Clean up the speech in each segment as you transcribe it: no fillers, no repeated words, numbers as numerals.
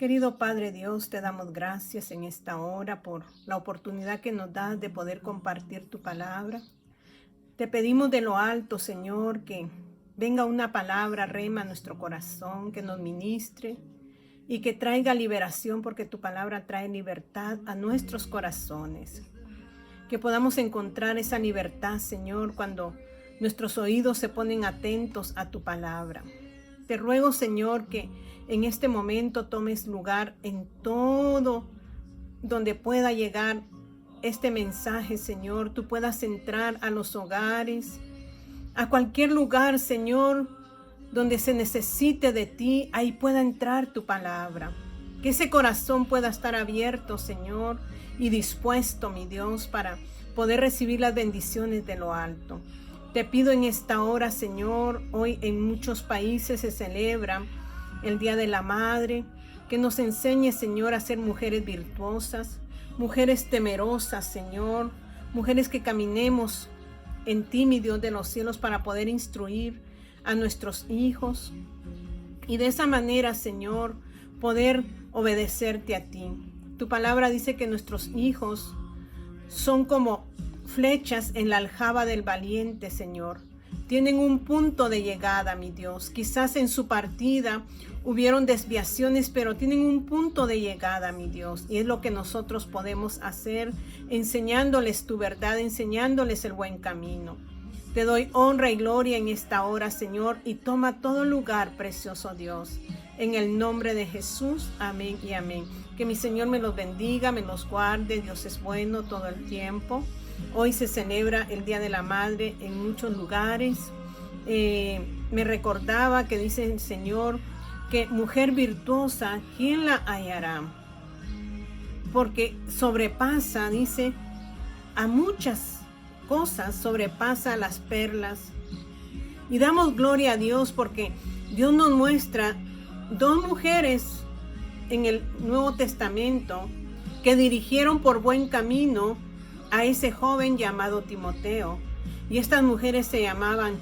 Querido Padre Dios, te damos gracias en esta hora por la oportunidad que nos das de poder compartir tu palabra. Te pedimos de lo alto, Señor, que venga una palabra rema a nuestro corazón, que nos ministre y que traiga liberación, porque tu palabra trae libertad a nuestros corazones. Que podamos encontrar esa libertad, Señor, cuando nuestros oídos se ponen atentos a tu palabra. Te ruego, Señor, que en este momento tomes lugar en todo donde pueda llegar este mensaje, Señor. Tú puedas entrar a los hogares, a cualquier lugar, Señor, donde se necesite de ti, ahí pueda entrar tu palabra. Que ese corazón pueda estar abierto, Señor, y dispuesto, mi Dios, para poder recibir las bendiciones de lo alto. Te pido en esta hora, Señor, hoy en muchos países se celebra el Día de la Madre, que nos enseñe, Señor, a ser mujeres virtuosas, mujeres temerosas, Señor, mujeres que caminemos en ti, mi Dios de los cielos, para poder instruir a nuestros hijos y de esa manera, Señor, poder obedecerte a ti. Tu palabra dice que nuestros hijos son como flechas en la aljaba del valiente, Señor. Tienen un punto de llegada, mi Dios. Quizás en su partida hubieron desviaciones, pero tienen un punto de llegada, mi Dios. Y es lo que nosotros podemos hacer, enseñándoles tu verdad, enseñándoles el buen camino. Te doy honra y gloria en esta hora, Señor, y toma todo lugar, precioso Dios. En el nombre de Jesús, amén y amén. Que mi Señor me los bendiga, me los guarde. Dios es bueno todo el tiempo. Hoy se celebra el Día de la Madre en muchos lugares. Me recordaba que dice el Señor que mujer virtuosa, ¿quién la hallará? Porque sobrepasa, dice, a muchas cosas, sobrepasa las perlas. Y damos gloria a Dios porque Dios nos muestra dos mujeres en el Nuevo Testamento que dirigieron por buen camino a ese joven llamado Timoteo. Y estas mujeres se llamaban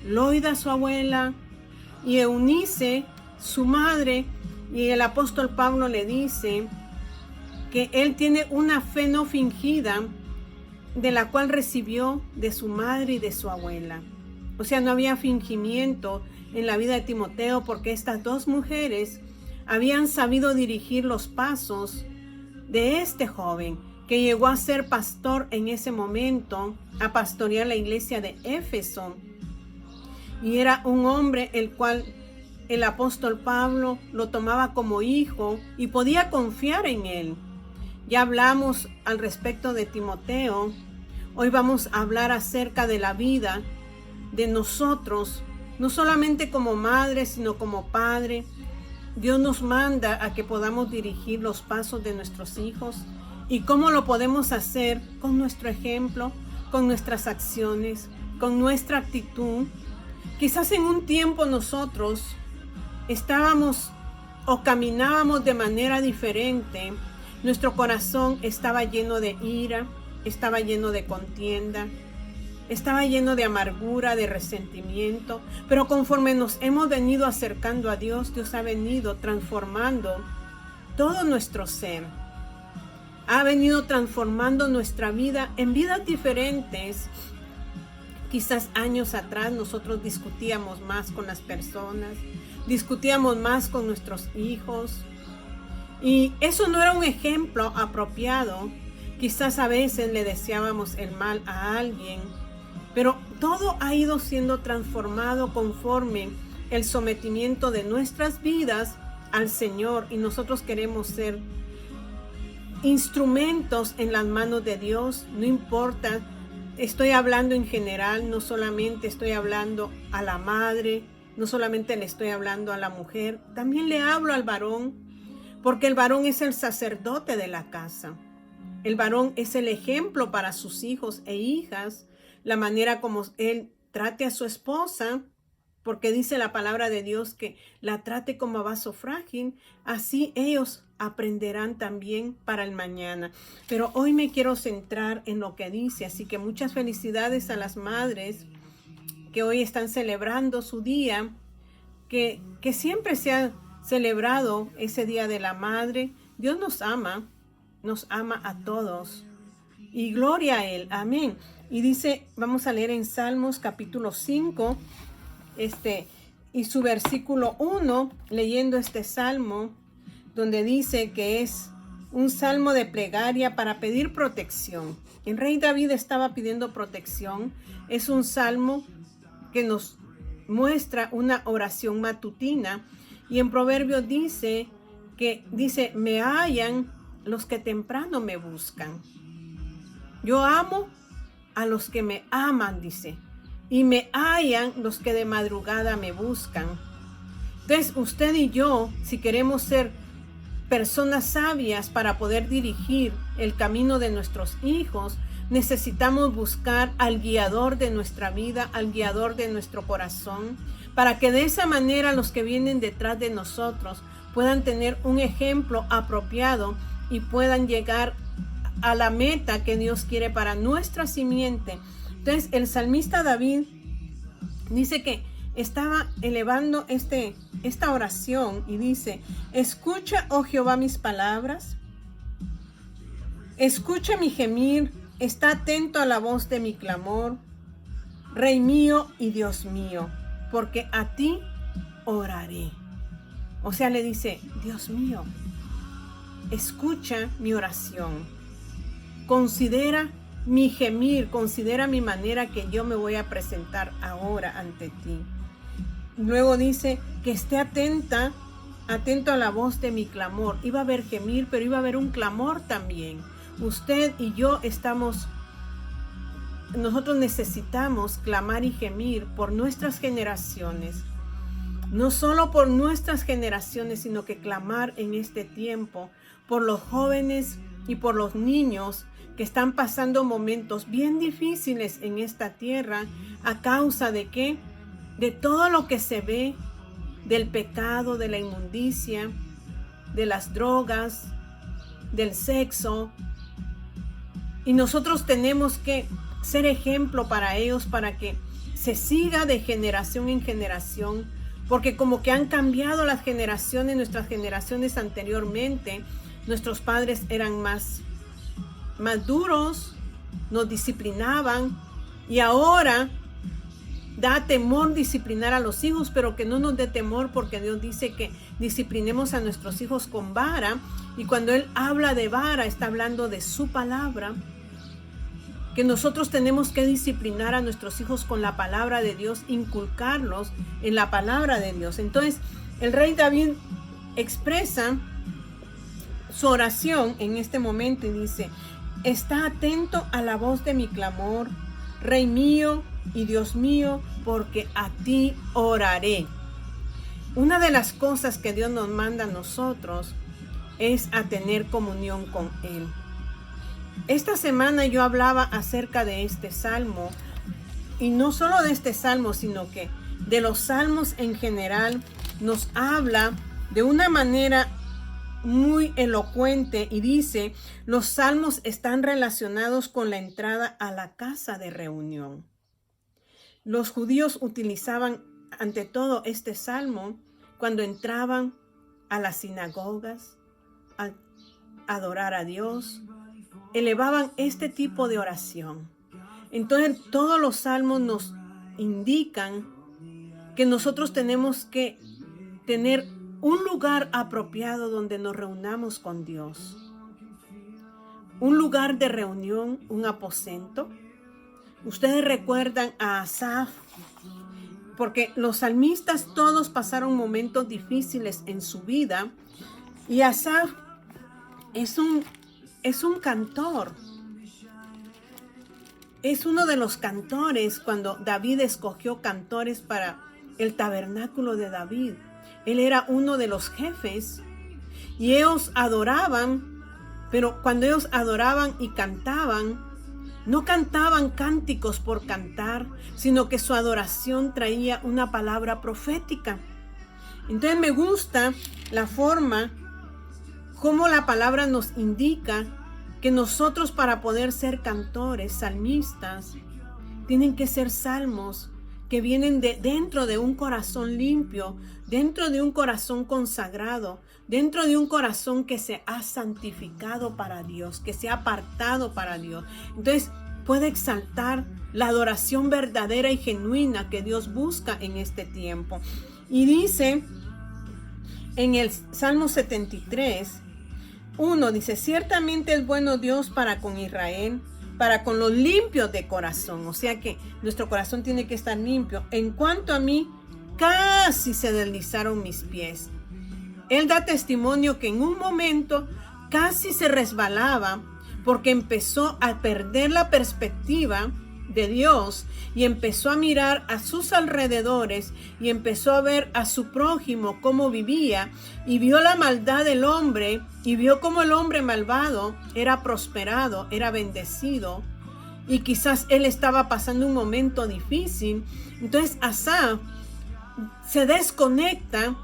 Loida, su abuela, y Eunice, su madre. Y el apóstol Pablo le dice que él tiene una fe no fingida, de la cual recibió de su madre y de su abuela. O sea, no había fingimiento en la vida de Timoteo, porque estas dos mujeres habían sabido dirigir los pasos de este joven, que llegó a ser pastor en ese momento, a pastorear la iglesia de Éfeso. Y era un hombre el cual el apóstol Pablo lo tomaba como hijo y podía confiar en él. Ya hablamos al respecto de Timoteo. Hoy vamos a hablar acerca de la vida de nosotros, no solamente como madre, sino como padre. Dios nos manda a que podamos dirigir los pasos de nuestros hijos. ¿Y cómo lo podemos hacer? Con nuestro ejemplo, con nuestras acciones, con nuestra actitud. Quizás en un tiempo nosotros estábamos o caminábamos de manera diferente. Nuestro corazón estaba lleno de ira, estaba lleno de contienda, estaba lleno de amargura, de resentimiento. Pero conforme nos hemos venido acercando a Dios, Dios ha venido transformando todo nuestro ser. Ha venido transformando nuestra vida en vidas diferentes. Quizás años atrás nosotros discutíamos más con las personas, discutíamos más con nuestros hijos. Y eso no era un ejemplo apropiado. Quizás a veces le deseábamos el mal a alguien. Pero todo ha ido siendo transformado conforme el sometimiento de nuestras vidas al Señor. Y nosotros queremos ser instrumentos en las manos de Dios, no importa, estoy hablando en general, no solamente estoy hablando a la madre, no solamente le estoy hablando a la mujer, también le hablo al varón, porque el varón es el sacerdote de la casa. El varón es el ejemplo para sus hijos e hijas, la manera como él trate a su esposa, porque dice la palabra de Dios que la trate como a vaso frágil, así ellos aprenderán también para el mañana. Pero hoy me quiero centrar en lo que dice, así que muchas felicidades a las madres que hoy están celebrando su día, que siempre sea celebrado ese Día de la Madre. Dios nos ama a todos. Y gloria a Él. Amén. Y dice, vamos a leer en Salmos capítulo 5, y su versículo 1, leyendo este salmo, donde dice que es un salmo de plegaria para pedir protección. El rey David estaba pidiendo protección. Es un salmo que nos muestra una oración matutina. Y en Proverbios dice, me hallan los que temprano me buscan. Yo amo a los que me aman, dice, y me hallan los que de madrugada me buscan. Entonces, usted y yo, si queremos ser personas sabias para poder dirigir el camino de nuestros hijos, necesitamos buscar al guiador de nuestra vida, al guiador de nuestro corazón, para que de esa manera los que vienen detrás de nosotros puedan tener un ejemplo apropiado y puedan llegar a la meta que Dios quiere para nuestra simiente. Entonces, el salmista David dice que estaba elevando esta oración y dice, escucha, oh Jehová, mis palabras, escucha mi gemir, está atento a la voz de mi clamor, Rey mío y Dios mío, porque a ti oraré. O sea, le dice, Dios mío, escucha mi oración. Considera mi gemir, considera mi manera que yo me voy a presentar ahora ante ti. Luego dice que esté atento a la voz de mi clamor. Iba a haber gemir, pero iba a haber un clamor también. Usted y yo nosotros necesitamos clamar y gemir por nuestras generaciones. No solo por nuestras generaciones, sino que clamar en este tiempo por los jóvenes y por los niños que están pasando momentos bien difíciles en esta tierra. ¿A causa de qué? De todo lo que se ve, del pecado, de la inmundicia, de las drogas, del sexo. Y nosotros tenemos que ser ejemplo para ellos, para que se siga de generación en generación, porque como que han cambiado las generaciones, nuestras generaciones anteriormente, nuestros padres eran más duros, nos disciplinaban, y ahora da temor disciplinar a los hijos, pero que no nos dé temor, porque Dios dice que disciplinemos a nuestros hijos con vara, y cuando Él habla de vara, está hablando de su palabra, que nosotros tenemos que disciplinar a nuestros hijos con la palabra de Dios, inculcarlos en la palabra de Dios. Entonces, el rey David expresa su oración en este momento y dice, está atento a la voz de mi clamor, Rey mío y Dios mío, porque a ti oraré. Una de las cosas que Dios nos manda a nosotros es a tener comunión con Él. Esta semana yo hablaba acerca de este salmo, y no solo de este salmo, sino que de los salmos en general. Nos habla de una manera muy elocuente y dice, los salmos están relacionados con la entrada a la casa de reunión. Los judíos utilizaban ante todo este salmo cuando entraban a las sinagogas a adorar a Dios, elevaban este tipo de oración. Entonces todos los salmos nos indican que nosotros tenemos que tener un lugar apropiado donde nos reunamos con Dios. Un lugar de reunión, un aposento. Ustedes recuerdan a Asaf, porque los salmistas todos pasaron momentos difíciles en su vida, y Asaf es un cantor. Es uno de los cantores cuando David escogió cantores para el tabernáculo de David. Él era uno de los jefes y ellos adoraban, pero cuando ellos adoraban y cantaban, no cantaban cánticos por cantar, sino que su adoración traía una palabra profética. Entonces me gusta la forma como la palabra nos indica que nosotros, para poder ser cantores, salmistas, tienen que ser salmos que vienen de dentro de un corazón limpio, dentro de un corazón consagrado, dentro de un corazón que se ha santificado para Dios, que se ha apartado para Dios. Entonces puede exaltar la adoración verdadera y genuina que Dios busca en este tiempo. Y dice en el Salmo 73:1, dice: ciertamente es bueno Dios para con Israel, para con los limpios de corazón. O sea que nuestro corazón tiene que estar limpio. En cuanto a mí, casi se deslizaron mis pies. Él da testimonio que en un momento casi se resbalaba porque empezó a perder la perspectiva de Dios y empezó a mirar a sus alrededores y empezó a ver a su prójimo cómo vivía y vio la maldad del hombre y vio cómo el hombre malvado era prosperado, era bendecido, y quizás él estaba pasando un momento difícil. Entonces Asa se desconecta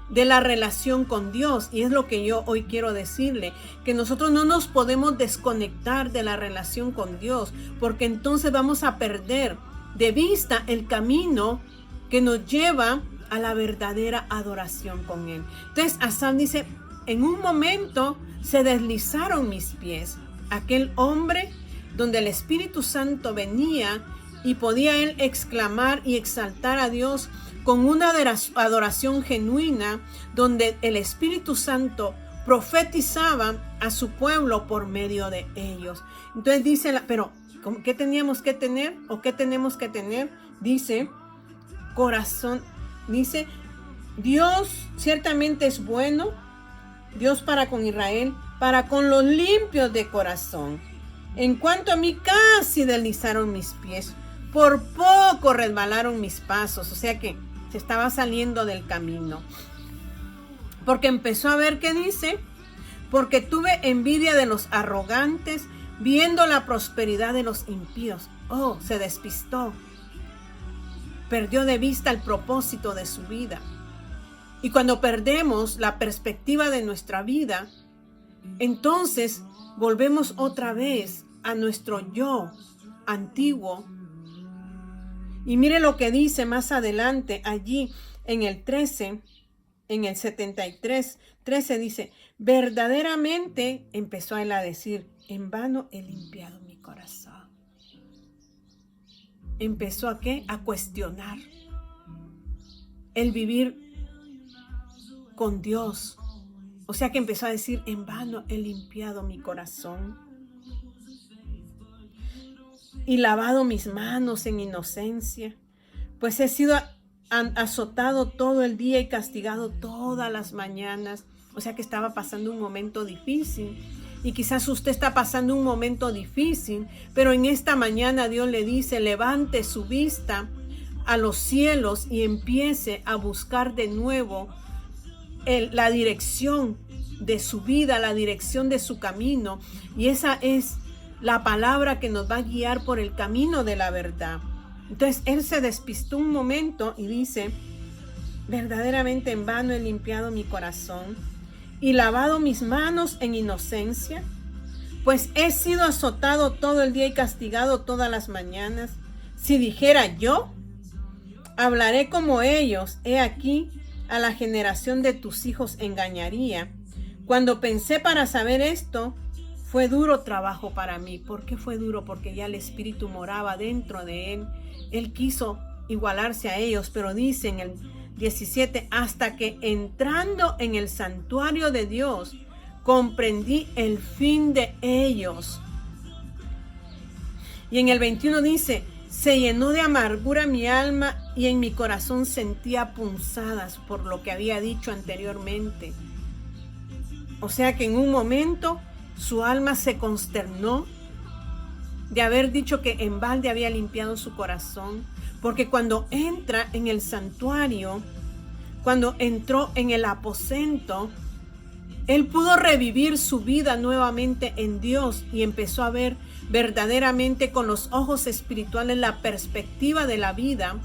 de la relación con Dios, y es lo que yo hoy quiero decirle, que nosotros no nos podemos desconectar de la relación con Dios, porque entonces vamos a perder de vista el camino que nos lleva a la verdadera adoración con Él. Entonces Asaf dice: en un momento se deslizaron mis pies. Aquel hombre donde el Espíritu Santo venía y podía él exclamar y exaltar a Dios con una adoración genuina, donde el Espíritu Santo profetizaba a su pueblo por medio de ellos. Entonces dice, pero ¿qué teníamos que tener? ¿O qué tenemos que tener? Dice, corazón, dice, Dios ciertamente es bueno, Dios para con Israel, para con los limpios de corazón. En cuanto a mí, casi deslizaron mis pies, por poco resbalaron mis pasos. O sea que se estaba saliendo del camino. Porque empezó a ver, ¿qué dice? Porque tuve envidia de los arrogantes, viendo la prosperidad de los impíos. Oh, se despistó. Perdió de vista el propósito de su vida. Y cuando perdemos la perspectiva de nuestra vida, entonces volvemos otra vez a nuestro yo antiguo. Y mire lo que dice más adelante allí en el 13, en el 73:13 dice: verdaderamente, empezó él a decir, en vano he limpiado mi corazón. Empezó a ¿qué? A cuestionar el vivir con Dios. O sea que empezó a decir, en vano he limpiado mi corazón y lavado mis manos en inocencia, pues he sido azotado todo el día y castigado todas las mañanas. O sea que estaba pasando un momento difícil, y quizás usted está pasando un momento difícil, pero en esta mañana Dios le dice: levante su vista a los cielos y empiece a buscar de nuevo la dirección de su vida, la dirección de su camino, y esa es la palabra que nos va a guiar por el camino de la verdad. Entonces él se despistó un momento y dice: verdaderamente en vano he limpiado mi corazón y lavado mis manos en inocencia, pues he sido azotado todo el día y castigado todas las mañanas. Si dijera yo, hablaré como ellos, he aquí, a la generación de tus hijos engañaría. Cuando pensé para saber esto, fue duro trabajo para mí. ¿Por qué fue duro? Porque ya el Espíritu moraba dentro de él. Él quiso igualarse a ellos, pero dice en el 17, hasta que entrando en el santuario de Dios, comprendí el fin de ellos. Y en el 21 dice, se llenó de amargura mi alma y en mi corazón sentía punzadas por lo que había dicho anteriormente. O sea que en un momento su alma se consternó de haber dicho que en balde había limpiado su corazón, porque cuando entra en el santuario, cuando entró en el aposento, él pudo revivir su vida nuevamente en Dios y empezó a ver verdaderamente con los ojos espirituales la perspectiva de la vida.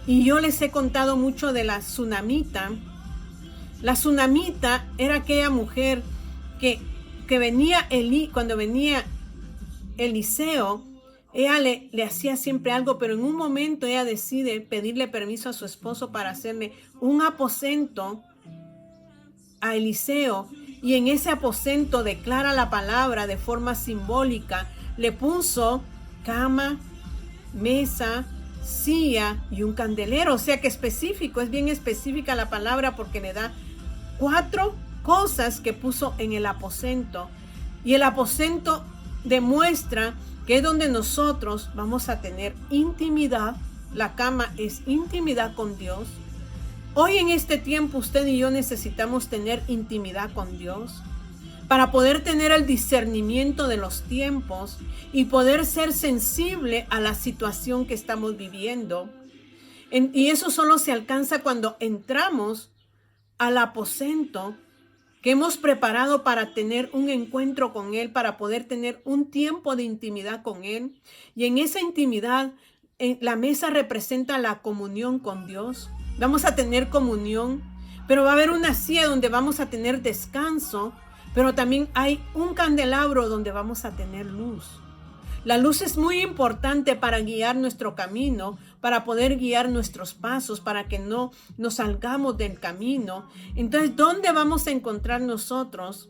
Y yo les he contado mucho de la Tsunamita. La Tsunamita era aquella mujer que venía cuando venía Eliseo, ella le hacía siempre algo, pero en un momento ella decide pedirle permiso a su esposo para hacerle un aposento a Eliseo, y en ese aposento declara la palabra de forma simbólica. Le puso cama, mesa, silla y un candelero. O sea que específico, es bien específica la palabra porque le da 4 cosas que puso en el aposento. Y el aposento demuestra que es donde nosotros vamos a tener intimidad. La cama es intimidad con Dios. Hoy en este tiempo usted y yo necesitamos tener intimidad con Dios para poder tener el discernimiento de los tiempos y poder ser sensible a la situación que estamos viviendo. Y eso solo se alcanza cuando entramos al aposento que hemos preparado para tener un encuentro con Él, para poder tener un tiempo de intimidad con Él. Y en esa intimidad, la mesa representa la comunión con Dios. Vamos a tener comunión, pero va a haber una silla donde vamos a tener descanso, pero también hay un candelabro donde vamos a tener luz. La luz es muy importante para guiar nuestro camino, para poder guiar nuestros pasos, para que no nos salgamos del camino. Entonces, ¿dónde vamos a encontrar nosotros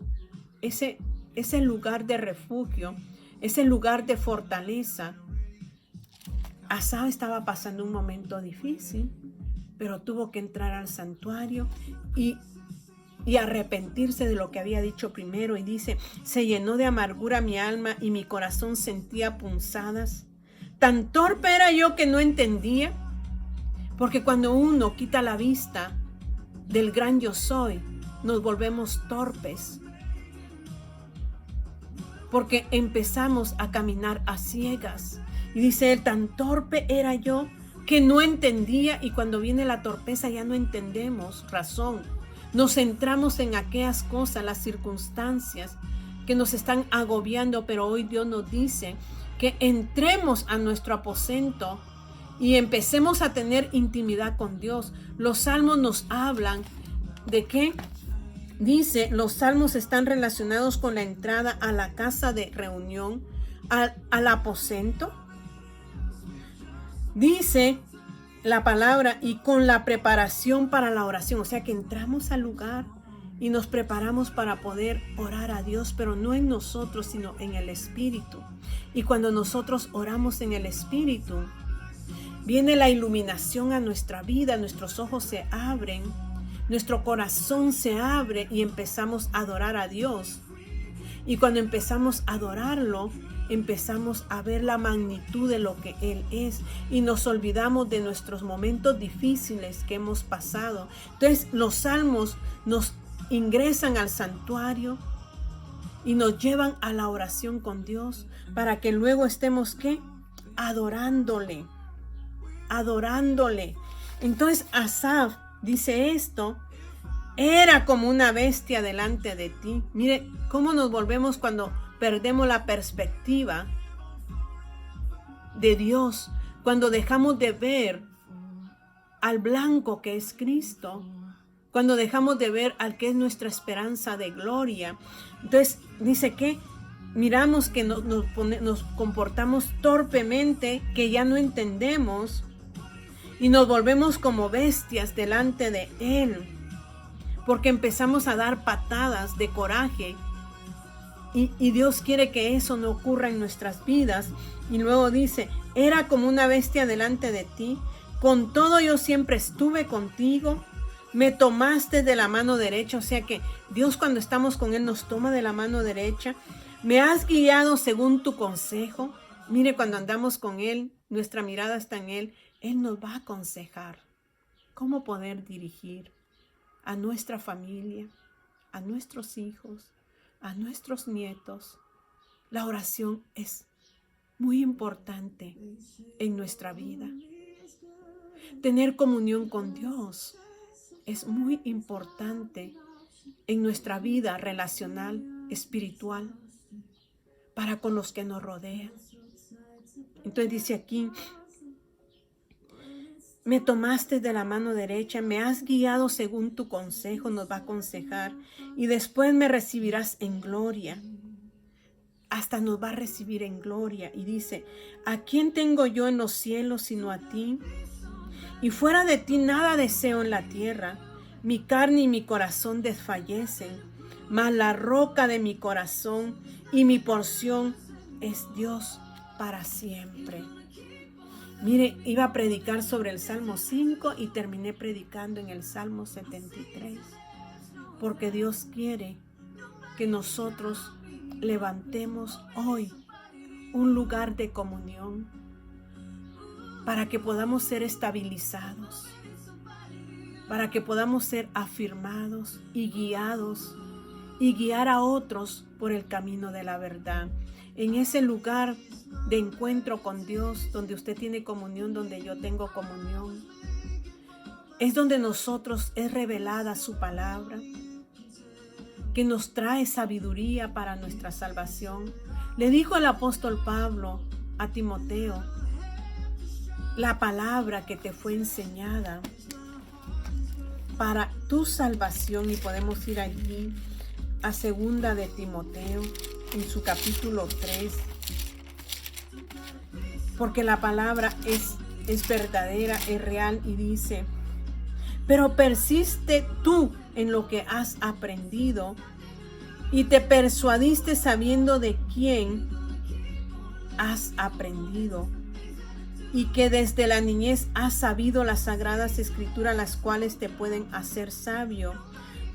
ese lugar de refugio, ese lugar de fortaleza? Asa estaba pasando un momento difícil, pero tuvo que entrar al santuario y arrepentirse de lo que había dicho primero. Y dice, se llenó de amargura mi alma y mi corazón sentía punzadas. Tan torpe era yo que no entendía. Porque cuando uno quita la vista del gran yo soy, nos volvemos torpes. Porque empezamos a caminar a ciegas. Y dice él, tan torpe era yo que no entendía. Y cuando viene la torpeza ya no entendemos razón. Nos centramos en aquellas cosas, las circunstancias que nos están agobiando, pero hoy Dios nos dice que entremos a nuestro aposento y empecemos a tener intimidad con Dios. Los salmos nos hablan de qué. Dice, los salmos están relacionados con la entrada a la casa de reunión, al aposento. Dice la palabra, y con la preparación para la oración. O sea que entramos al lugar y nos preparamos para poder orar a Dios, pero no en nosotros, sino en el Espíritu. Y cuando nosotros oramos en el Espíritu, viene la iluminación a nuestra vida, nuestros ojos se abren, nuestro corazón se abre y empezamos a adorar a Dios. Y cuando empezamos a adorarlo, empezamos a ver la magnitud de lo que Él es y nos olvidamos de nuestros momentos difíciles que hemos pasado. Entonces los salmos nos ingresan al santuario y nos llevan a la oración con Dios para que luego estemos ¿qué? Adorándole. Entonces Asaf dice esto, era como una bestia delante de ti. Mire cómo nos volvemos cuando perdemos la perspectiva de Dios, cuando dejamos de ver al blanco que es Cristo, cuando dejamos de ver al que es nuestra esperanza de gloria. Entonces dice que miramos que nos comportamos torpemente, que ya no entendemos y nos volvemos como bestias delante de Él, porque empezamos a dar patadas de coraje. Y Dios quiere que eso no ocurra en nuestras vidas. Y luego dice, era como una bestia delante de ti, con todo yo siempre estuve contigo, me tomaste de la mano derecha. O sea que Dios, cuando estamos con Él, nos toma de la mano derecha. Me has guiado según tu consejo. Mire, cuando andamos con Él, nuestra mirada está en Él, Él nos va a aconsejar cómo poder dirigir a nuestra familia, a nuestros hijos, a nuestros nietos. La oración es muy importante en nuestra vida. Tener comunión con Dios es muy importante en nuestra vida relacional, espiritual, para con los que nos rodean. Entonces dice aquí, me tomaste de la mano derecha, me has guiado según tu consejo, nos va a aconsejar, y después me recibirás en gloria. hasta nos va a recibir en gloria. Y dice, ¿a quién tengo yo en los cielos sino a ti? Y fuera de ti nada deseo en la tierra. Mi carne y mi corazón desfallecen, mas la roca de mi corazón y mi porción es Dios para siempre. Mire, iba a predicar sobre el Salmo 5 y terminé predicando en el Salmo 73. Porque Dios quiere que nosotros levantemos hoy un lugar de comunión para que podamos ser estabilizados, para que podamos ser afirmados y guiados y guiar a otros por el camino de la verdad. En ese lugar de encuentro con Dios, donde usted tiene comunión, donde yo tengo comunión, es donde nosotros es revelada su palabra, que nos trae sabiduría para nuestra salvación. Le dijo el apóstol Pablo a Timoteo, la palabra que te fue enseñada para tu salvación. Y podemos ir allí a 2 de Timoteo, en su capítulo 3, porque la palabra es verdadera, es real, y dice, pero persiste tú en lo que has aprendido y te persuadiste sabiendo de quién has aprendido y que desde la niñez has sabido las sagradas escrituras, las cuales te pueden hacer sabio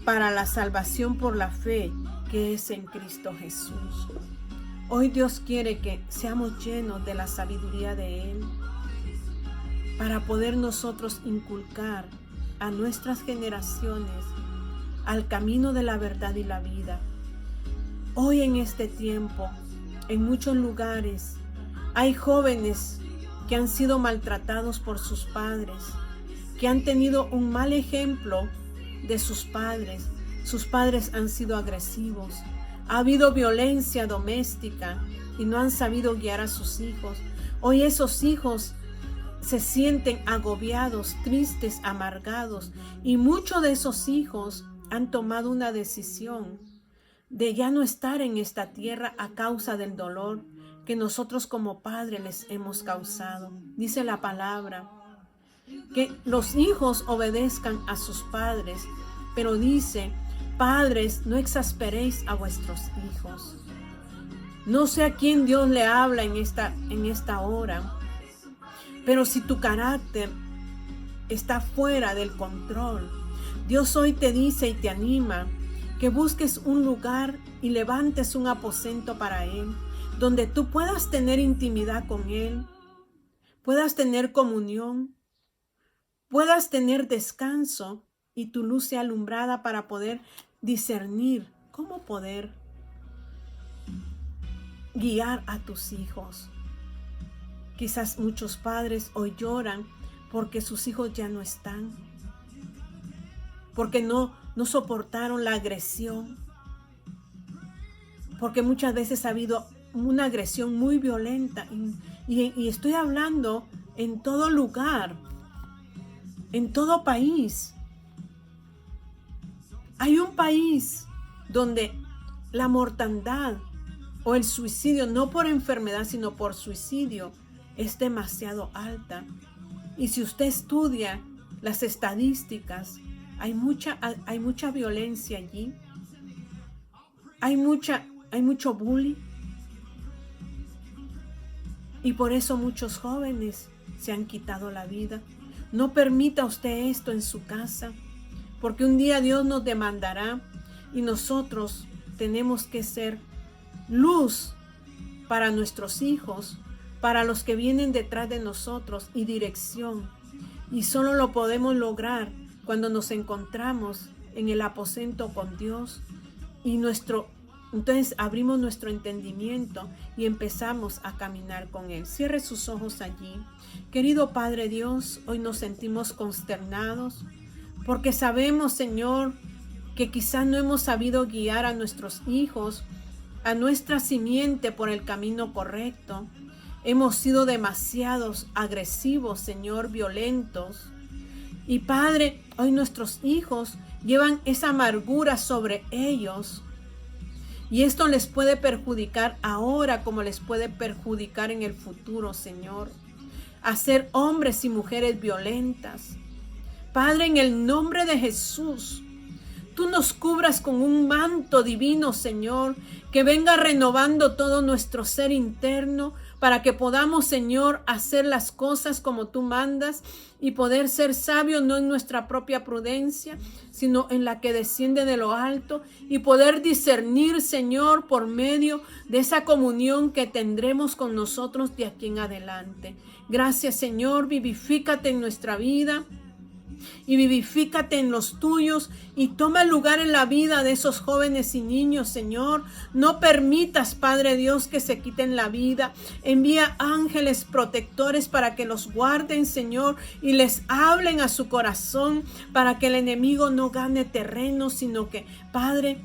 para la salvación por la fe que es en Cristo Jesús. Hoy Dios quiere que seamos llenos de la sabiduría de Él para poder nosotros inculcar a nuestras generaciones al camino de la verdad y la vida. Hoy en este tiempo, en muchos lugares, hay jóvenes que han sido maltratados por sus padres, que han tenido un mal ejemplo de sus padres. Sus padres han sido agresivos. Ha habido violencia doméstica y no han sabido guiar a sus hijos. Hoy esos hijos se sienten agobiados, tristes, amargados, y muchos de esos hijos han tomado una decisión de ya no estar en esta tierra a causa del dolor que nosotros como padres les hemos causado. Dice la palabra que los hijos obedezcan a sus padres, pero dice, padres, no exasperéis a vuestros hijos. No sé a quién Dios le habla en esta hora, pero si tu carácter está fuera del control, Dios hoy te dice y te anima que busques un lugar y levantes un aposento para Él, donde tú puedas tener intimidad con Él, puedas tener comunión, puedas tener descanso y tu luz sea alumbrada para poder discernir cómo poder guiar a tus hijos. Quizás muchos padres hoy lloran porque sus hijos ya no están, porque no soportaron la agresión, porque muchas veces ha habido una agresión muy violenta y estoy hablando en todo lugar, en todo país. Hay un país donde la mortandad o el suicidio, no por enfermedad, sino por suicidio, es demasiado alta. Y si usted estudia las estadísticas, hay mucha violencia allí. Hay mucho bullying. Y por eso muchos jóvenes se han quitado la vida. No permita usted esto en su casa, porque un día Dios nos demandará y nosotros tenemos que ser luz para nuestros hijos, para los que vienen detrás de nosotros y dirección. Y solo lo podemos lograr cuando nos encontramos en el aposento con Dios y entonces abrimos nuestro entendimiento y empezamos a caminar con Él. Cierre sus ojos allí. Querido Padre Dios, hoy nos sentimos consternados porque sabemos, Señor, que quizás no hemos sabido guiar a nuestros hijos, a nuestra simiente por el camino correcto. Hemos sido demasiados agresivos, Señor, violentos. Y Padre, hoy nuestros hijos llevan esa amargura sobre ellos. Y esto les puede perjudicar ahora como les puede perjudicar en el futuro, Señor. A ser hombres y mujeres violentas. Padre, en el nombre de Jesús, tú nos cubras con un manto divino, Señor, que venga renovando todo nuestro ser interno para que podamos, Señor, hacer las cosas como tú mandas y poder ser sabios no en nuestra propia prudencia, sino en la que desciende de lo alto y poder discernir, Señor, por medio de esa comunión que tendremos con nosotros de aquí en adelante. Gracias, Señor, vivifícate en nuestra vida. Y vivifícate en los tuyos y toma lugar en la vida de esos jóvenes y niños, Señor. No permitas, Padre Dios, que se quiten la vida. Envía ángeles protectores para que los guarden, Señor, y les hablen a su corazón para que el enemigo no gane terreno, sino que, Padre,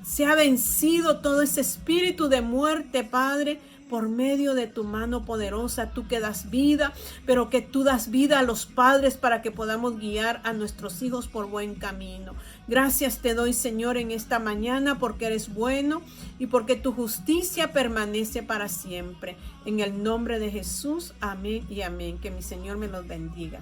sea vencido todo ese espíritu de muerte, Padre, por medio de tu mano poderosa, tú que das vida, pero que tú das vida a los padres para que podamos guiar a nuestros hijos por buen camino. Gracias te doy, Señor, en esta mañana porque eres bueno y porque tu justicia permanece para siempre. En el nombre de Jesús, amén y amén. Que mi Señor me los bendiga.